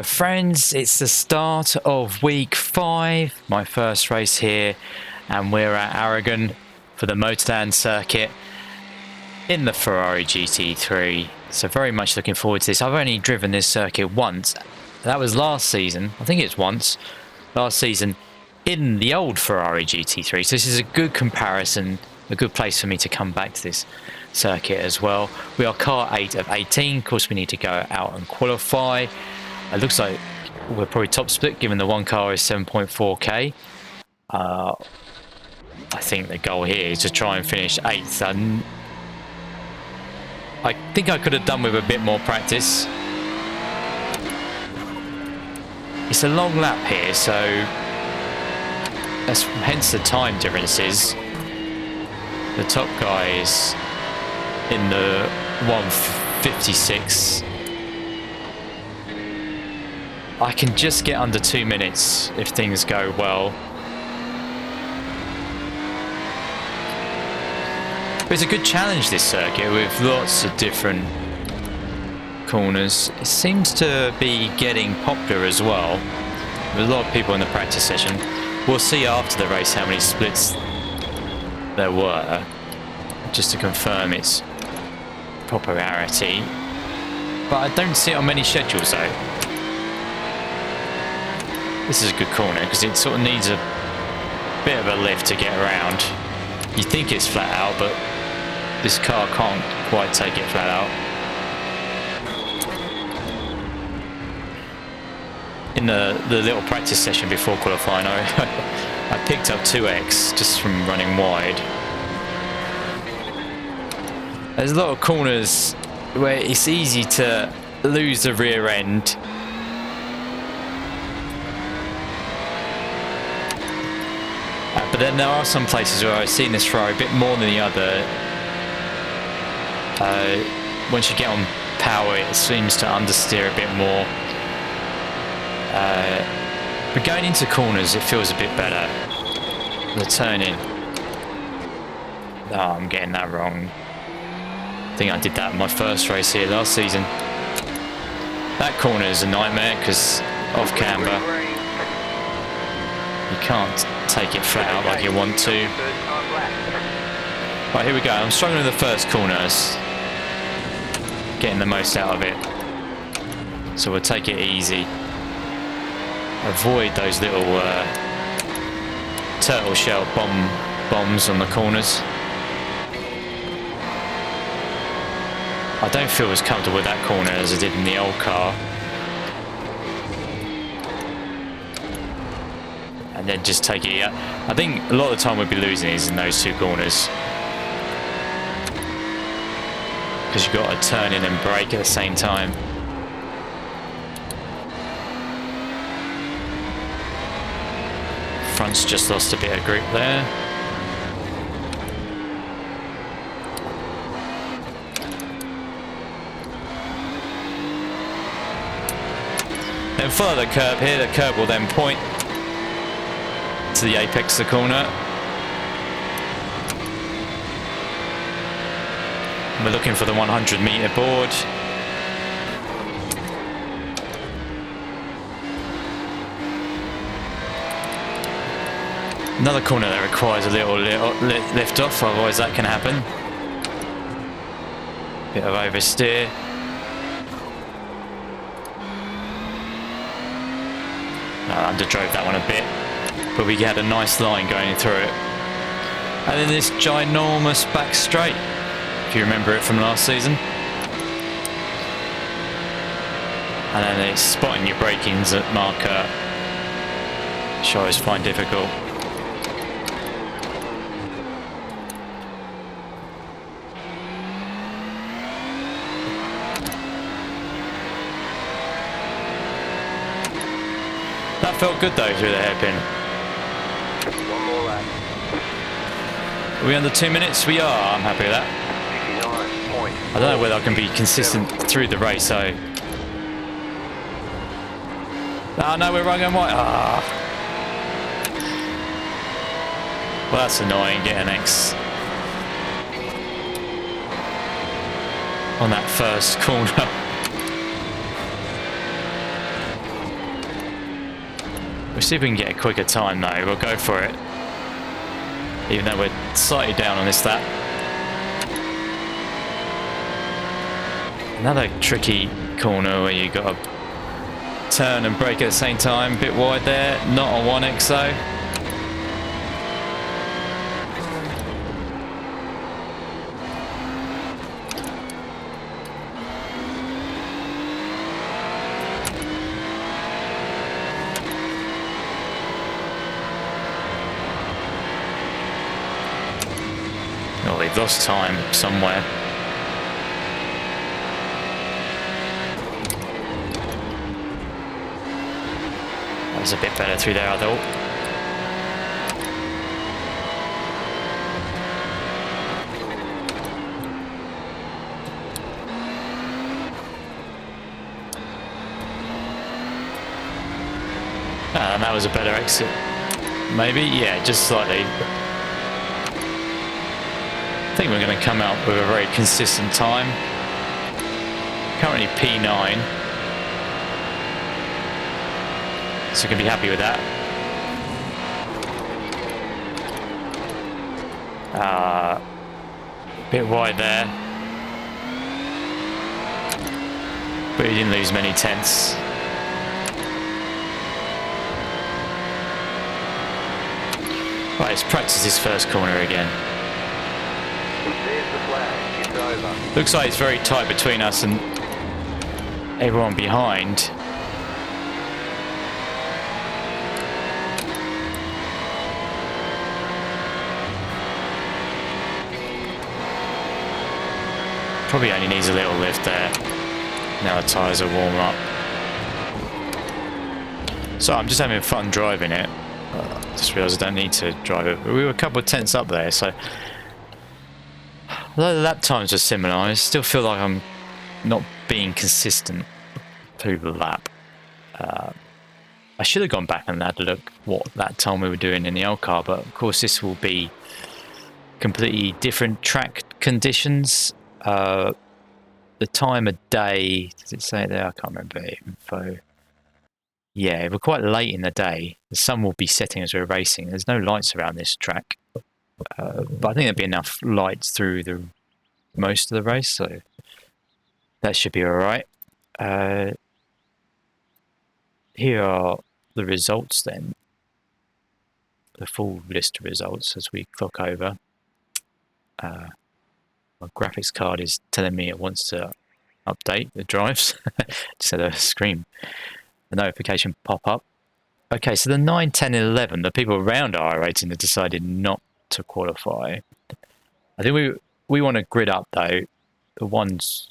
Friends, it's the start of week 5, my first race here, and we're at Aragon for the MotorLand circuit in the Ferrari GT3. So very much looking forward to this. I've only driven this circuit once. That was last season. I think it's once. Last season in the old Ferrari GT3. So this is a good comparison, a good place for me to come back to this circuit as well. We are car 8 of 18. Of course, we need to go out and qualify. It looks like we're probably top split given the one car is 7.4k. I think the goal here is to try and finish 8th. I think I could have done with a bit more practice. It's a long lap here, so that's hence the time differences. The top guy is in the 1:56. I can just get under 2 minutes if things go well. But it's a good challenge, this circuit, with lots of different corners. It seems to be getting popular as well. There's a lot of people in the practice session. We'll see after the race how many splits there were, just to confirm its popularity. But I don't see it on many schedules though. This is a good corner because it sort of needs a bit of a lift to get around. You think it's flat out, but this car can't quite take it flat out. In the little practice session before qualifying, I picked up 2x just from running wide. There's a lot of corners where it's easy to lose the rear end. But then there are some places where I've seen this Ferrari a bit more than the other. Once you get on power, it seems to understeer a bit more. But going into corners, it feels a bit better. The turning. Oh, I'm getting that wrong. I think I did that in my first race here last season. That corner is a nightmare because off camber. You can't take it flat out like you want to. Right, here we go. I'm struggling with the first corners. Getting the most out of it. So we'll take it easy. Avoid those little turtle shell bombs on the corners. I don't feel as comfortable with that corner as I did in the old car. And then just take it. I think a lot of the time we'll be losing is in those two corners. Because you've got to turn in and brake at the same time. Front's just lost a bit of grip there. Then follow the curb here. The curb will then point to the apex of the corner. We're looking for the 100-meter board. Another corner that requires a little lift off, otherwise that can happen. Bit of oversteer. I underdrove that one a bit, but we had a nice line going through it. And then this ginormous back straight, if you remember it from last season. And then it's spotting your brakings at marker, which I always find difficult. That felt good though through the hairpin. One more lap. Are we under 2 minutes? We are. I'm happy with that. I don't know whether I can be consistent through the race, so. Oh no, we're running white. Ah. Well, that's annoying, getting X on that first corner. We'll see if we can get a quicker time though. We'll go for it. Even though we're slightly down on this lap. Another tricky corner where you got to turn and brake at the same time. A bit wide there. Not on 1X though. Oh, they've lost time somewhere. That was a bit better through there, I thought. And that was a better exit. Maybe? Yeah, just slightly. I think we're going to come out with a very consistent time. Currently P9. So we can be happy with that. Bit wide there. But he didn't lose many tenths. Right, let's practice this first corner again. There's the flag. It's over. Looks like it's very tight between us and everyone behind. Probably only needs a little lift there. Now the tyres are warm up. So I'm just having fun driving it. Just realised I don't need to drive it. We were a couple of tenths up there, so although the lap times are similar, I still feel like I'm not being consistent through the lap. I should have gone back and had a look what that time we were doing in the old car, but of course this will be completely different track conditions. The time of day, does it say it there? I can't remember info. Yeah, we're quite late in the day. The sun will be setting as we're racing. There's no lights around this track, but I think there'll be enough lights through the most of the race, so that should be all right. Here are the results then. The full list of results as we clock over. My graphics card is telling me it wants to update the drives. Just had a screen, the notification pop up. Okay, so the 9, 10, and 11, the people around iRacing have decided not to qualify. I think we want to grid up though. The ones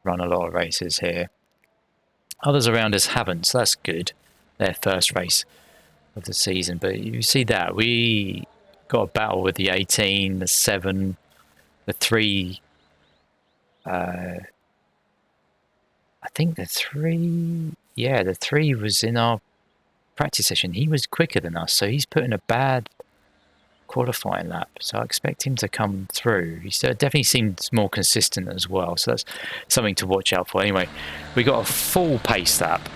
run a lot of races here. Others around us haven't, so that's good. Their first race of the season. But you see that we got a battle with the 18, the 7, the 3. I think the 3. Yeah, the 3 was in our practice session. He was quicker than us, so he's put in a bad qualifying lap. So I expect him to come through. He definitely seems more consistent as well. So that's something to watch out for. Anyway, we got a full pace lap.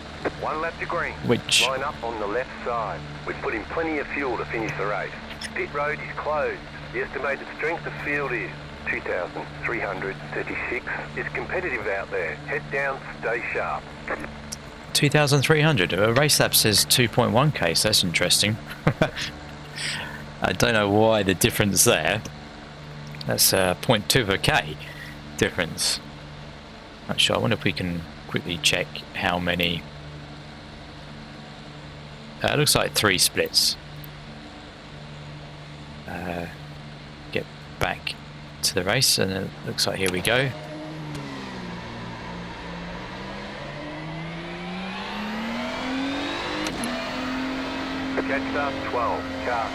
1 lap to green. Which line up on the left side. We've put in plenty of fuel to finish the race. Pit road is closed. The estimated strength of field is 2,336. It's competitive out there. Head down, stay sharp. 2,300. A race lap says 2.1k, so that's interesting. I don't know why the difference there. That's 0.2 of a k difference. Not sure. I wonder if we can quickly check how many. It looks like 3 splits. Get back to the race, and it looks like here we go. Catch start 12. Car.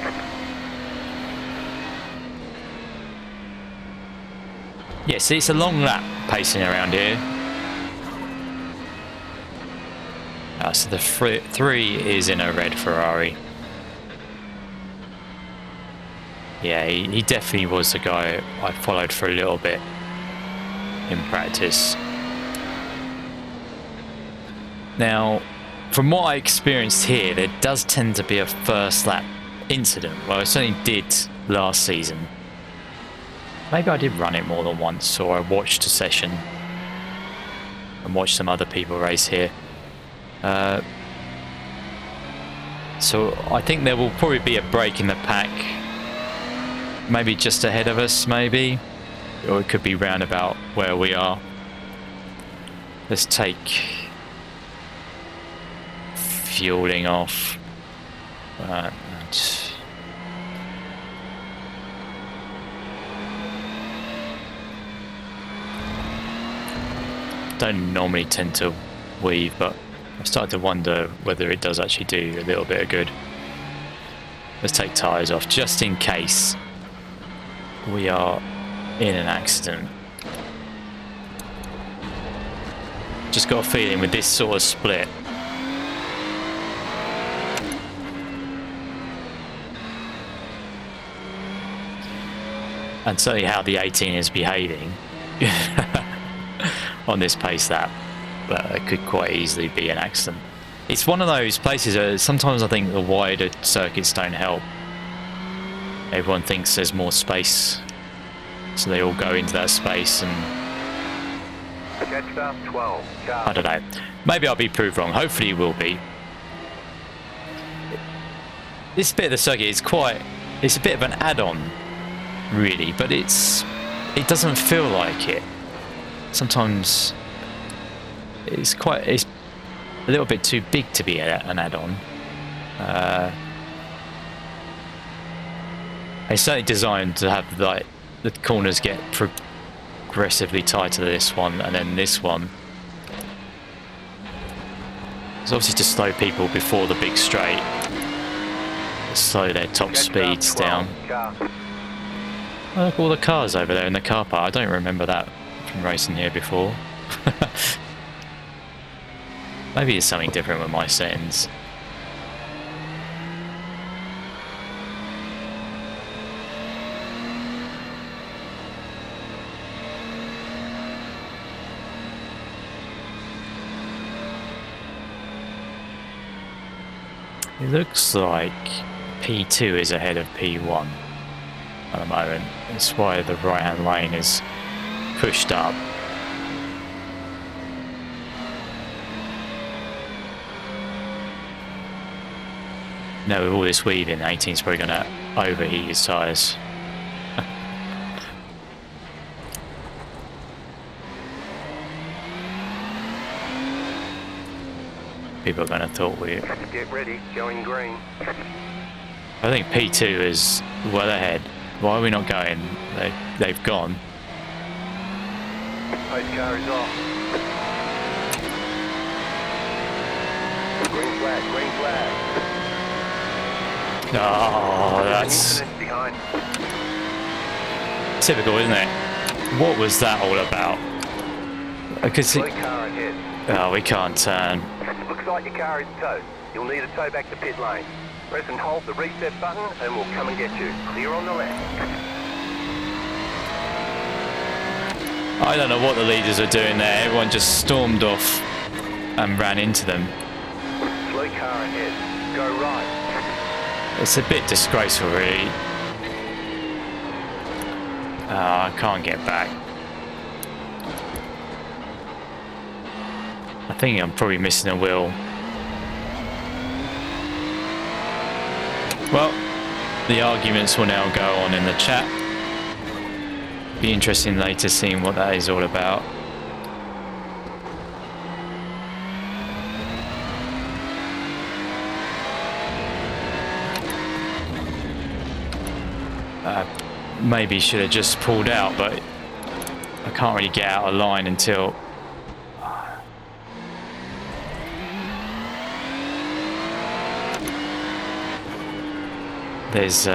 Yeah, see, it's a long lap pacing around here. So the 3 is in a red Ferrari. Yeah, he definitely was the guy I followed for a little bit in practice. Now, from what I experienced here, there does tend to be a first lap incident. Well, I certainly did last season. Maybe I did run it more than once, or I watched a session and watched some other people race here. So I think there will probably be a break in the pack, maybe just ahead of us, maybe, or it could be round about where we are. Let's take fueling off. Don't normally tend to weave, but I've started to wonder whether it does actually do a little bit of good. Let's take tyres off just in case we are in an accident. Just got a feeling with this sort of split, and certainly how the 18 is behaving on this pace lap, it could quite easily be an accident. It's one of those places where sometimes I think the wider circuits don't help. Everyone thinks there's more space, so they all go into that space, and I don't know. Maybe I'll be proved wrong. Hopefully it will be. This bit of the circuit is it's a bit of an add-on, really, but it doesn't feel like it. Sometimes it's a little bit too big to be an add-on. It's certainly designed to have like the corners get progressively tighter to this one, and then this one. It's obviously to slow people before the big straight, slow their top speeds down. Oh, look, all the cars over there in the car park. I don't remember that from racing here before. Maybe it's something different with my settings. It looks like P2 is ahead of P1 at the moment. That's why the right hand lane is pushed up. Now with all this weaving, 18's probably going to overheat his tyres. People are going to thought we... Get ready, going green. I think P2 is well ahead. Why are we not going? They've gone. Pace car is off. Green flag, green flag. Oh, that's typical, isn't it? What was that all about? I could see... Oh, we can't turn. Looks like your car is towed. You'll need a tow back to pit lane. Press and hold the reset button and we'll come and get you. Clear on the left. I don't know what the leaders are doing there. Everyone just stormed off and ran into them. Slow car ahead. Go right. It's a bit disgraceful, really. Oh, I can't get back. I think I'm probably missing a wheel. Well, the arguments will now go on in the chat. Be interesting later seeing what that is all about. Maybe should have just pulled out, but I can't really get out of line until... There's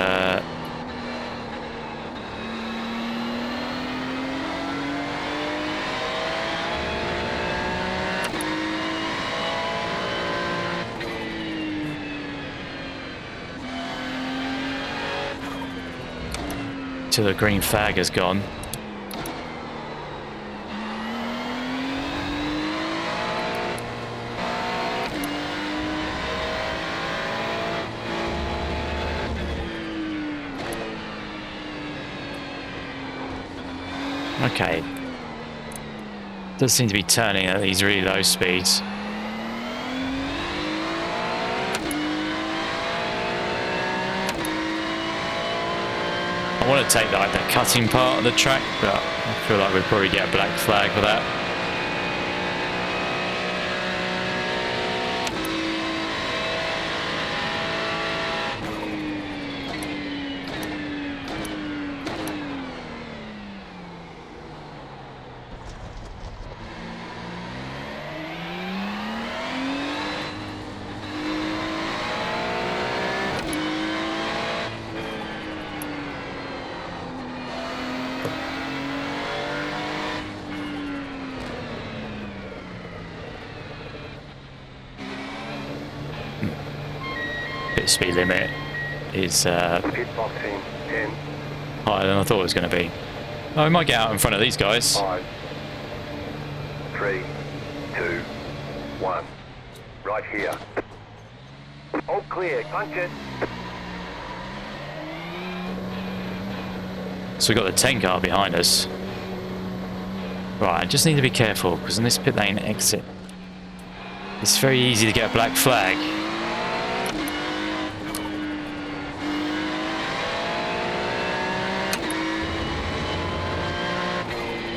till the green flag has gone. Okay. Does seem to be turning at these really low speeds. I want to take like the cutting part of the track, but I feel like we'd probably get a black flag for that. Pit speed limit is Pit boxing, 10, higher than I thought it was going to be. Oh, we might get out in front of these guys. 5, 3, 2, 1. Right here. All clear, punch it. So we've got the 10 car behind us. Right, I just need to be careful because in this pit lane exit, it's very easy to get a black flag.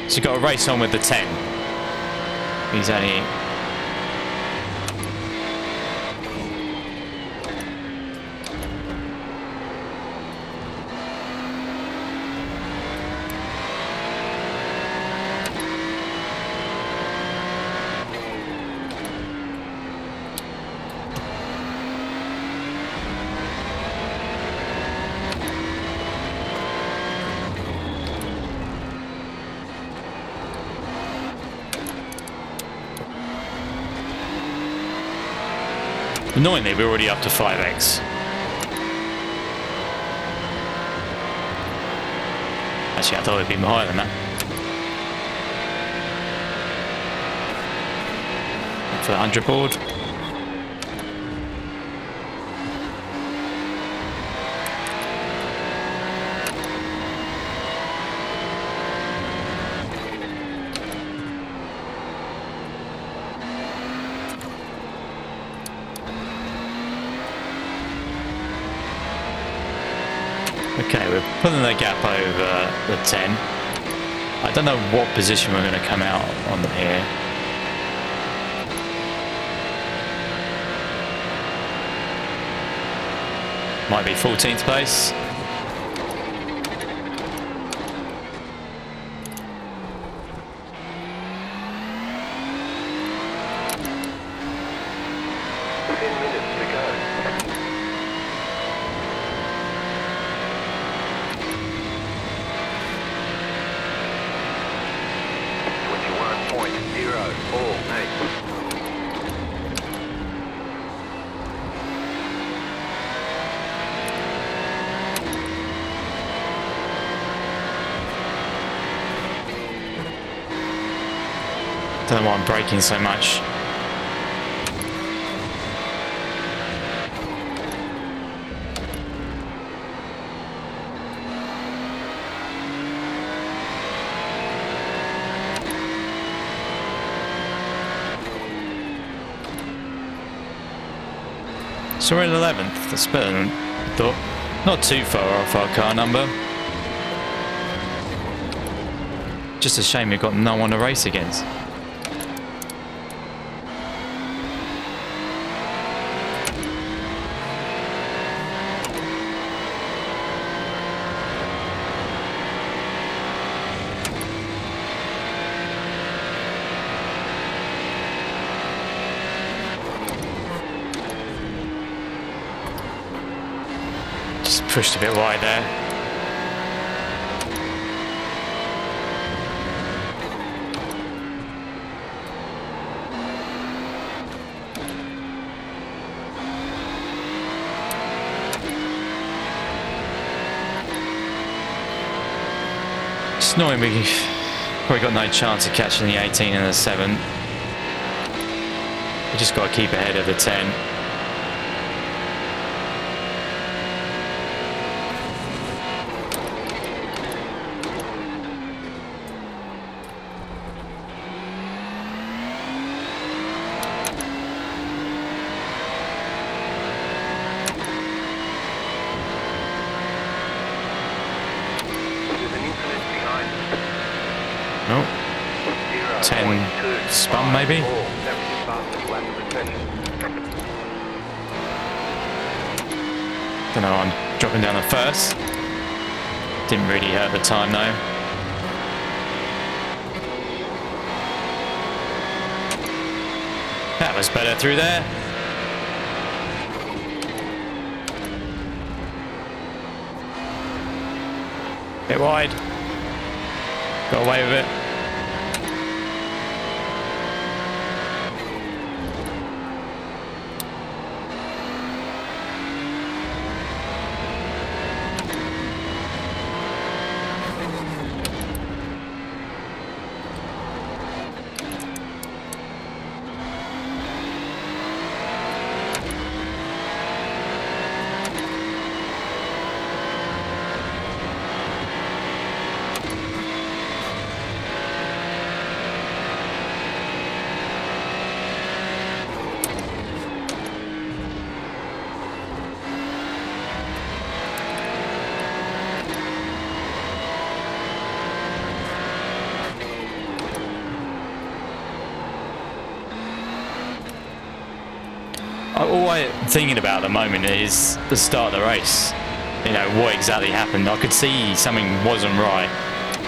So you've got to race on with the 10. He's only... Annoyingly, we're already up to 5x. Actually, I thought it'd be higher than that. For the 100 board. Okay, we're pulling the gap over the 10. I don't know what position we're going to come out on here. Might be 14th place. Don't know why I'm braking so much. So we're in 11th. That's better than I thought. Not too far off our car number. Just a shame we've got no one to race against. Pushed a bit wide there. It's annoying we've probably got no chance of catching the 18 and the 7. We just got to keep ahead of the 10. 10 spun maybe. Don't know, I'm dropping down the first. Didn't really hurt the time though. That was better through there. Bit wide. Got away with it. All I'm thinking about at the moment is the start of the race. You know, what exactly happened. I could see something wasn't right.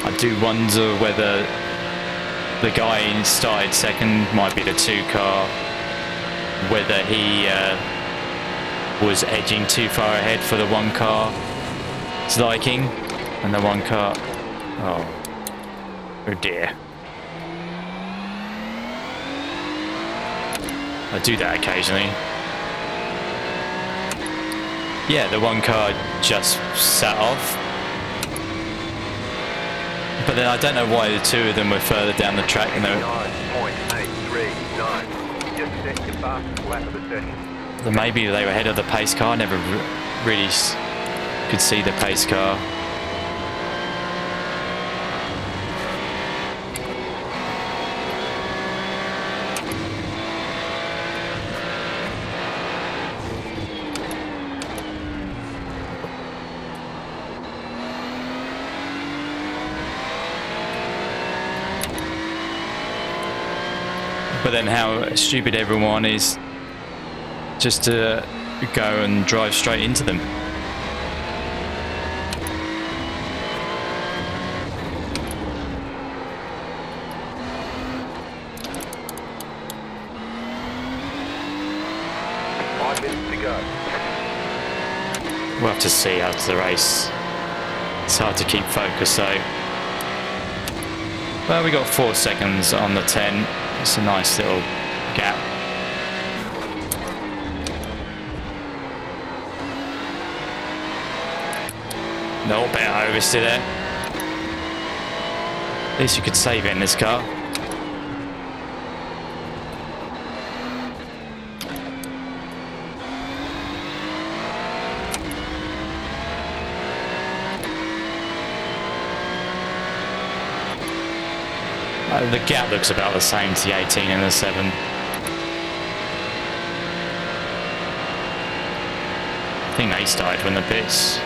I do wonder whether the guy who started second might be the 2 car, whether he was edging too far ahead for the 1 car's liking, and the 1 car, oh dear. I do that occasionally. Yeah, the 1 car just sat off. But then I don't know why the 2 of them were further down the track. And maybe they were ahead of the pace car. I never really could see the pace car. But then how stupid everyone is just to go and drive straight into them. We'll have to see after the race. It's hard to keep focus though. Well, we got 4 seconds on the 10. It's a nice little gap. No, better oversteer there. At least you could save it in this car. The gap looks about the same to the 18 and the 7. I think they started from the pits.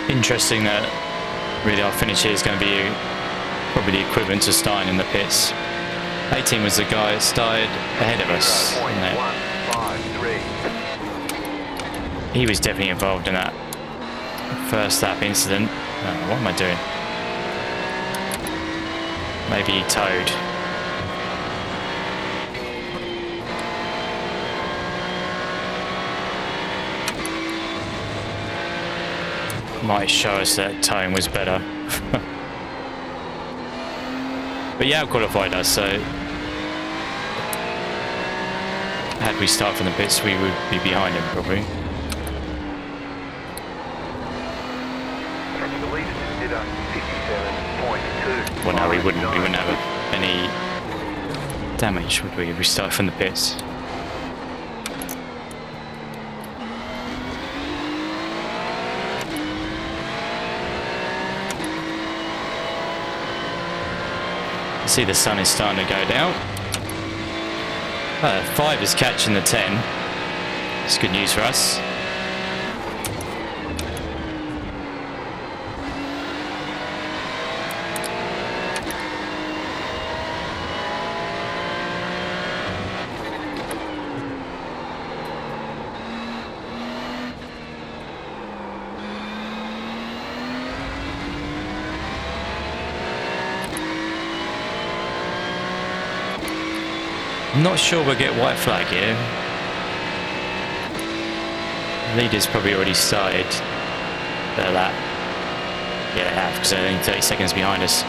Interesting that really our finish here is going to be probably the equivalent to starting in the pits. 18 was the guy that started ahead of us. He was definitely involved in that first lap incident. Oh, what am I doing? Maybe he towed. Might show us that towing was better. But yeah, I qualified us, so had we started from the pits, we would be behind him probably. Well, no, we wouldn't. We wouldn't have any damage, would we? If we started from the pits. See, the sun is starting to go down. 5 is catching the 10. It's good news for us. I'm not sure we'll get white flag here. Leader's probably already started their lap. Yeah, they have, because they're only 30 seconds behind us.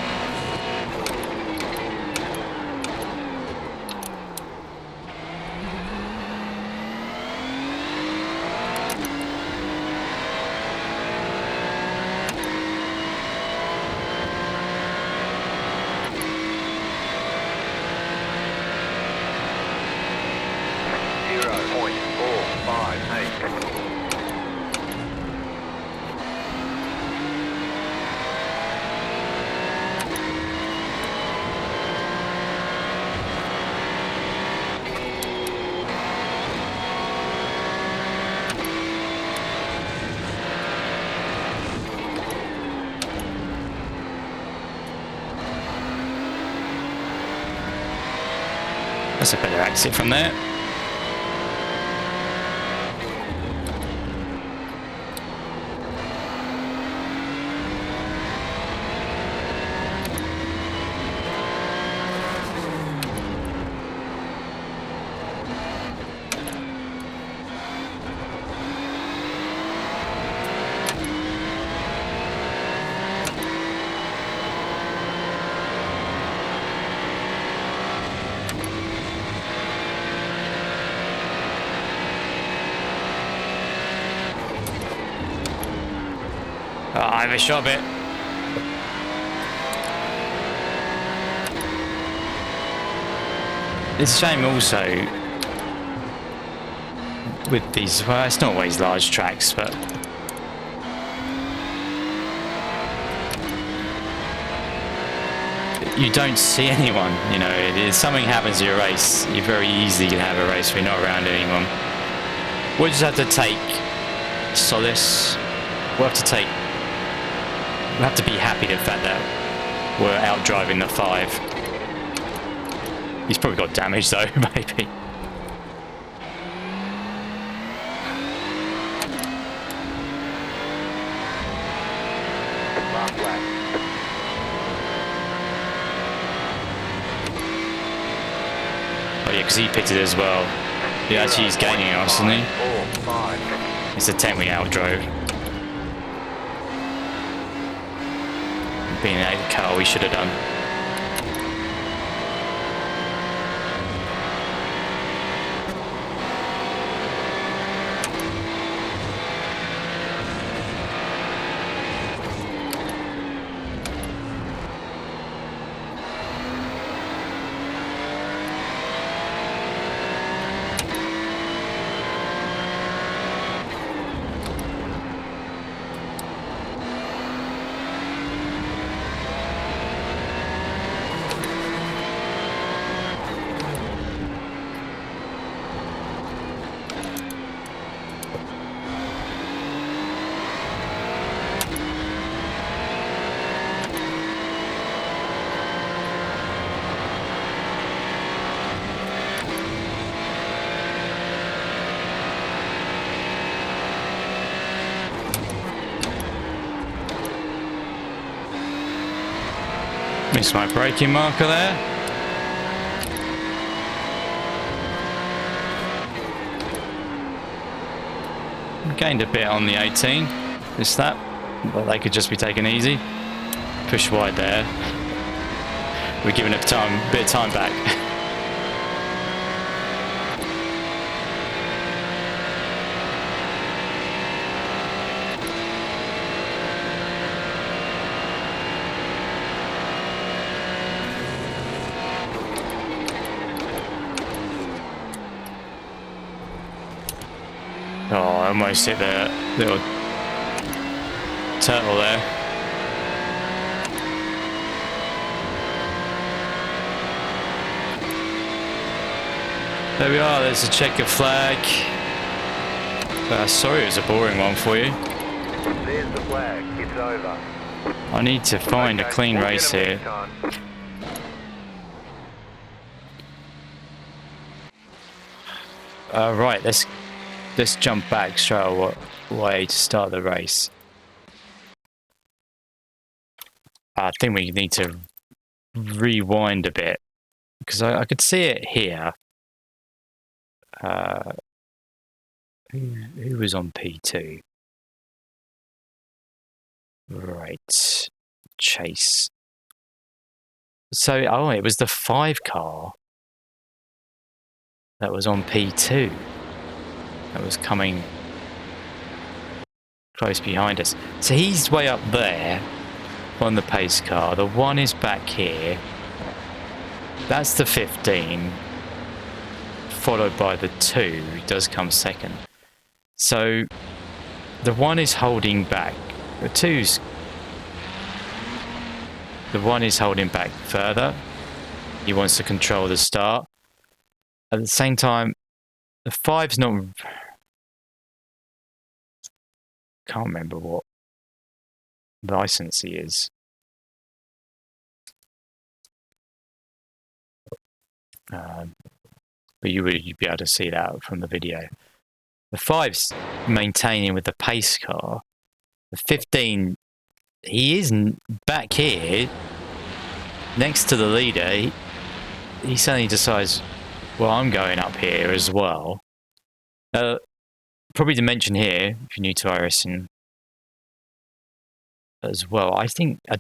That's a better exit from there. Oh, I have a shot bit. It's a shame also with these, well, it's not always large tracks, but you don't see anyone, you know. If something happens in your race, you very easily can have a race where you're not around anyone. We'll just have to take solace. We'll have to be happy with the fact that we're out driving the 5. He's probably got damage though, maybe. Oh yeah, because he pitted as well. Yeah, actually he's gaining us, isn't he? It's the 10 we outdrove. Being out of the car, we should have done. Missed my braking marker there. Gained a bit on the 18. Missed that, but they could just be taken easy. Push wide there. We're giving it a bit of time back. Oh, I almost hit the little turtle there. There we are, there's a checker flag. Sorry it was a boring one for you. There's the flag. It's over. I need to find a clean race here. Right, let's jump back straight away to start the race. I think we need to rewind a bit because I could see it here. Who was on P2? Right, Chase. So, it was the 5 car that was on P2 that was coming close behind us. So he's way up there on the pace car. The 1 is back here. That's the 15, followed by the 2, who does come second. So the 1 is holding back. The 1 is holding back further. He wants to control the start. At the same time, the 5's not... Can't remember what license he is. But you'd be able to see that from the video. The 5's maintaining with the pace car. The 15, he is back here, next to the leader. He suddenly decides, well, I'm going up here as well. Probably to mention here, if you're new to iRacing as well, I think, I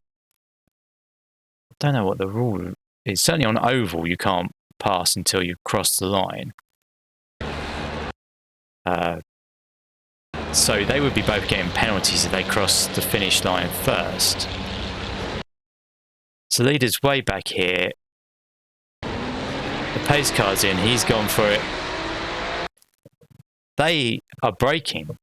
don't know what the rule is. Certainly on oval, you can't pass until you've crossed the line. So they would be both getting penalties if they cross the finish line first. So leader's way back here. The pace car's in, he's gone for it. They are braking.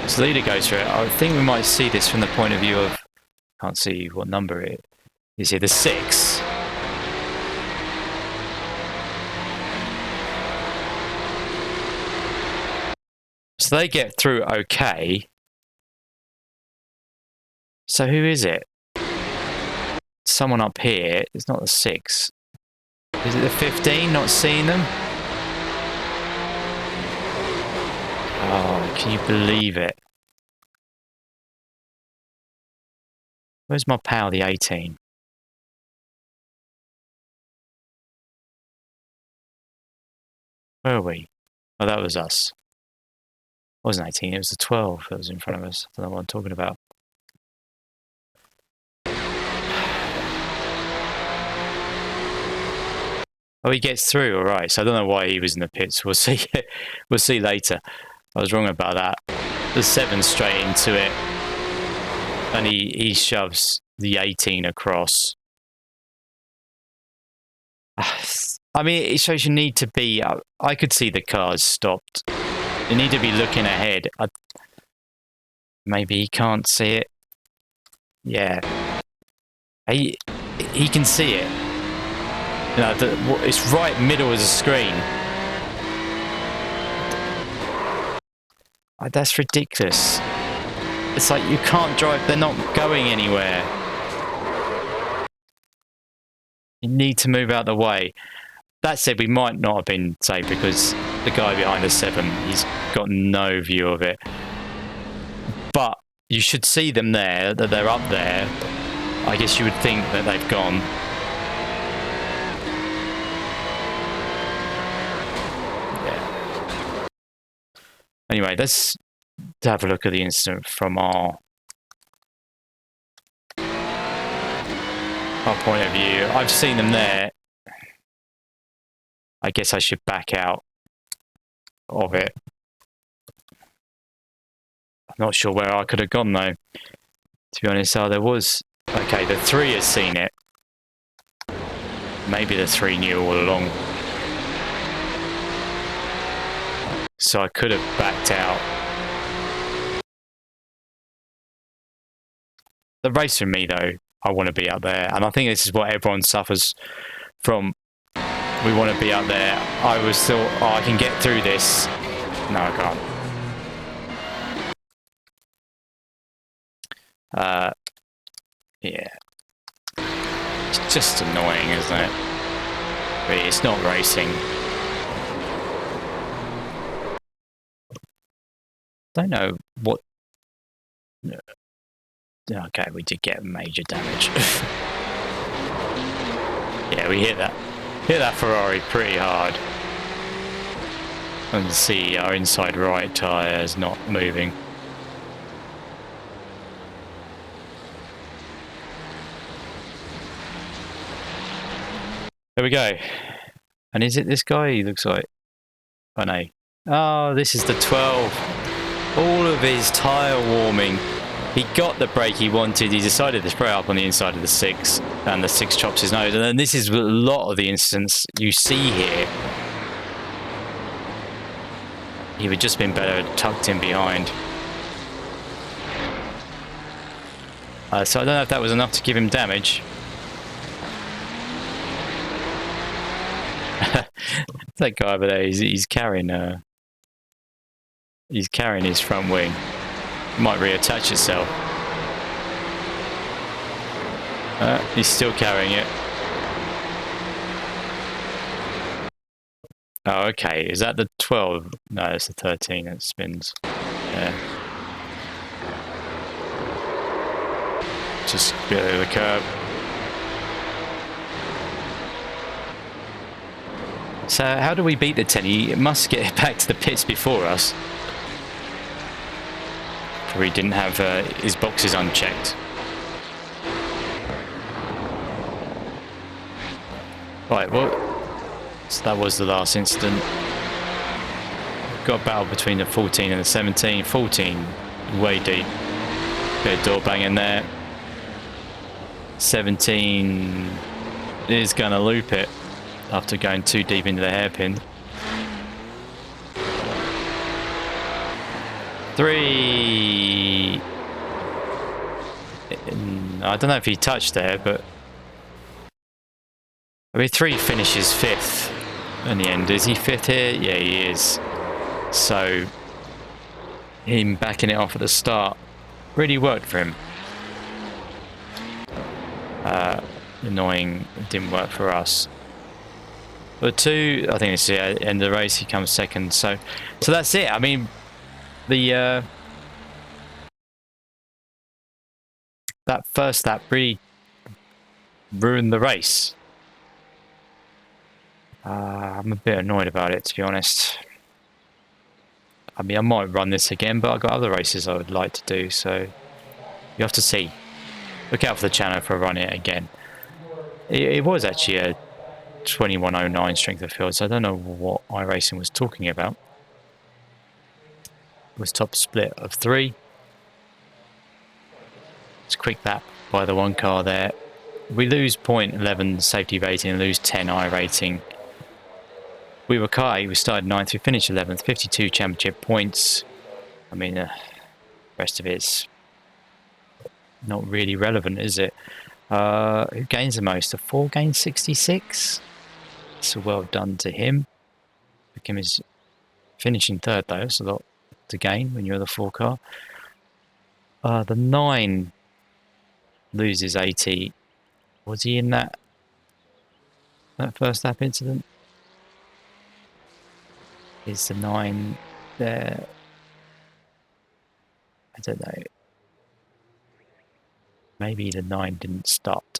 So leader goes for it. I think we might see this from the point of view of, can't see what number it is here, the 6. So they get through okay. So who is it? Someone up here. It's not the 6. Is it the 15? Not seeing them? Oh, can you believe it? Where's my pal, the 18? Where are we? Oh, that was us. It wasn't 18, it was the 12 that was in front of us. I don't know what I'm talking about. Oh, he gets through, all right. So I don't know why he was in the pits. We'll see. We'll see later. I was wrong about that. The 7 straight into it, and he shoves the 18 across. I mean, it shows you need to be. I could see the cars stopped. You need to be looking ahead. Maybe he can't see it. Yeah, he can see it. You know, it's right middle of the screen. That's ridiculous. It's like you can't drive. They're not going anywhere. You need to move out the way. That said, we might not have been safe because the guy behind the 7, he's got no view of it. But you should see them there, that they're up there. I guess you would think that they've gone. Yeah. Anyway, let's have a look at the incident from our point of view. I've seen them there. I guess I should back out of it. I'm not sure where I could have gone though. To be honest, there was... Okay, the 3 has seen it. Maybe the 3 knew all along. So I could have backed out. The race for me, though, I want to be up there. And I think this is what everyone suffers from. We want to be up there. I was still, oh, I can get through this. No, I can't. Yeah. It's just annoying, isn't it? But it's not racing. Don't know what... Okay, we did get major damage. Yeah, we hit that Ferrari pretty hard. And see our inside right tyre is not moving. There we go. And is it this guy? He looks like... Oh no. Oh, this is the 12. All of his tyre warming. He got the brake he wanted. He decided to spray up on the inside of the 6. And the 6 chops his nose. And then this is a lot of the incidents you see here. He would have just been better tucked in behind. So I don't know if that was enough to give him damage. That guy over there, he's carrying his front wing. It might reattach itself. He's still carrying it. Oh, okay. Is that the 12? No, it's the 13 that spins. Yeah. Just below the curb. So how do we beat the 10? He must get back to the pits before us. For he didn't have his boxes unchecked. Right, well, so that was the last incident. Got a battle between the 14 and the 17. 14 way deep. Bit of door banging there. 17 is going to loop it after going too deep into the hairpin. 3. I don't know if he touched there, but I mean 3 finishes 5th in the end. Is he 5th here? Yeah, he is. So him backing it off at the start really worked for him. Annoying, it didn't work for us. But 2, I think it's the end of the race. He comes 2nd. So that's it. I mean, the that first lap really ruined the race. I'm a bit annoyed about it, to be honest. I mean, I might run this again, but I've got other races I would like to do. So you have to see. Look out for the channel if I run it again. It was actually a 2109 strength of field, so I don't know what iRacing was talking about. It was top split of 3. It's a quick lap by the one car there. We lose 0.11 safety rating and lose 10 iRating. We were Kai, we started 9th, we finished 11th, 52 championship points. I mean, the rest of it's not really relevant, is it? Who gains the most? The 4 gains 66. So well done to him. Became his finishing 3rd though. It's a lot to gain when you're the 4 car. The 9 loses 80. Was he in that first lap incident? Is the 9 there? I don't know. Maybe the 9 didn't start.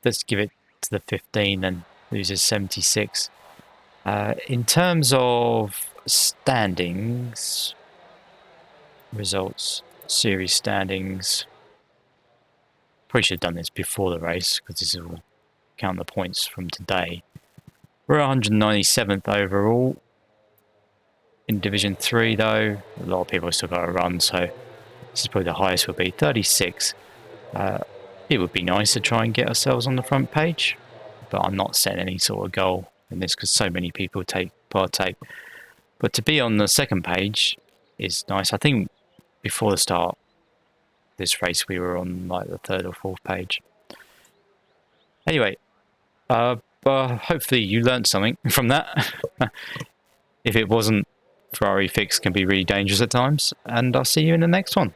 Let's give it to the 15 and loses 76. In terms of standings, results, series standings, probably should have done this before the race because this will count the points from today. We're 197th overall. In Division 3 though, a lot of people have still got to run, so this is probably the highest we'll be, 36. It would be nice to try and get ourselves on the front page, but I'm not setting any sort of goal in this because so many people partake. But to be on the second page is nice. I think before the start, this race we were on like the 3rd or 4th page. Anyway, hopefully you learned something from that. If it wasn't, Ferrari fix can be really dangerous at times, and I'll see you in the next one.